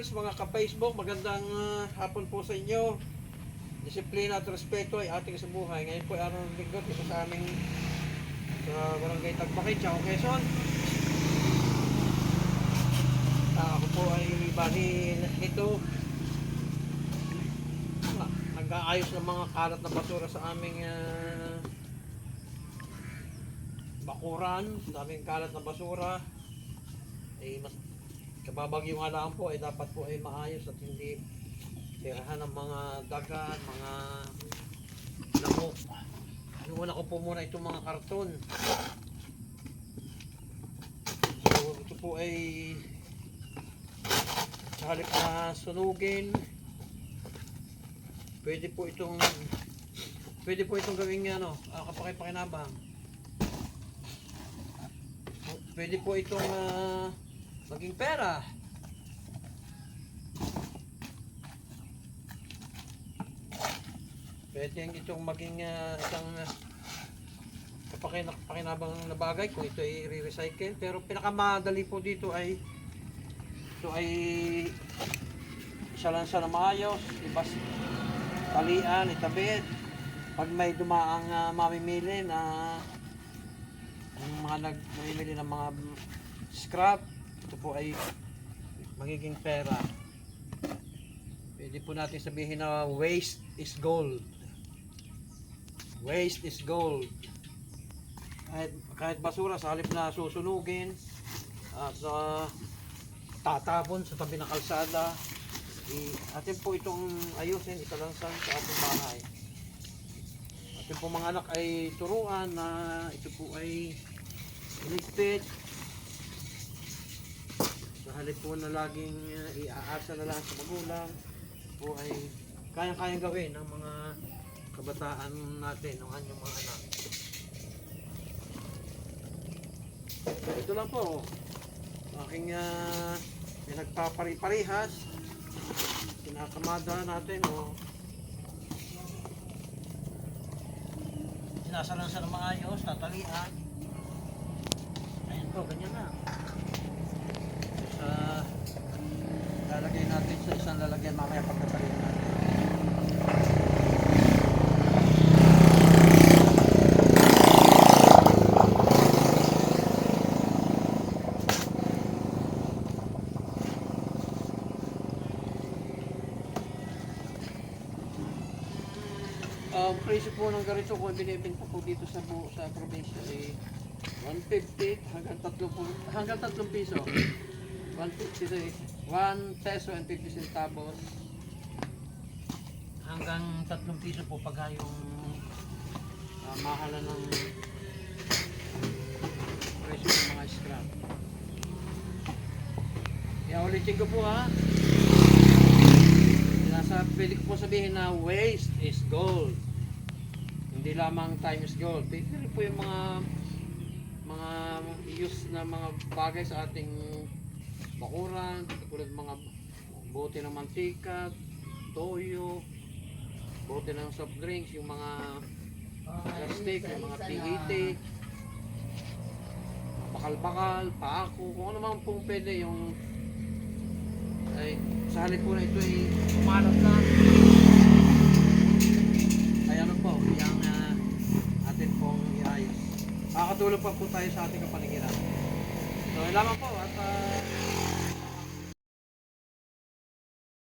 ka-viewers, mga ka-Facebook, magandang hapon po sa inyo. Disiplina at respeto ay ating sa buhay. Ngayon po ay araw ng linggo, isa sa aming sa Barangay Tagbakin, Chao, Quezon. Ako po ay bali nito nag-aayos ng mga kalat na basura sa aming bakuran. Sa aming kalat na basura ay mas kababagyo nga lang po ay dapat po ay maayos at hindi tirahan ng mga dagat, mga lamok. Inuuna ko po muna itong mga karton. So ito po ay sa halip na sunugin, pwede po itong gawing kapakipakinabang. Pwede po itong maging pera. Pwede itong maging isang kapakinabang na bagay kung ito ay i-recycle. Pero pinakamadali po dito ay isa lang siya na maayos, ibas talian, itabit. Pag may dumaang mamimili na namimili ng mga scrap, ito po ay magiging pera. Pwede po natin sabihin na waste is gold. Waste is gold. Kahit basura sa halip na susunugin at tatapon sa tabi ng kalsada, atin po itong ayusin, italansan sa ating bahay. Atin po mga anak ay turuan na ito po ay iligpit. Sa halip po na laging iaasa na lang sa magulang, po ay kayang-kayang gawin ng mga kabataan natin, ng kanyang mga anak. Ito lang po aking pinagpapari-parihas, kinakamada natin o sinasalansan na maayos, tatalian. Ayan po, ganyan na. So, lalagay natin sa isang lalagyan mamaya pagkatalian natin. Ang presyo po ng ganito kung binibenta po dito sa probinsya ay 150 hanggang 3 piso. 150 ay 1 peso and 50 centavos hanggang 3 piso po pag yung mahalan ng presyo ng mga scrap. Kaya ulitin ko po pwede ko po sabihin na waste is gold. Hindi lamang time is gold. Pwede rin po yung mga use na mga bagay sa ating bakuran, tulad mga bote ng mantika, toyo, bote ng soft drinks, yung mga plastic, yung mga PET, bakal-bakal, paako, kung ano man pong pwede yung ay sa halip po na ito ay umanap na. Ay ano po, yung atin pong iayos. Makakatulong pa po tayo sa ating kapaligiran. So, lamang po at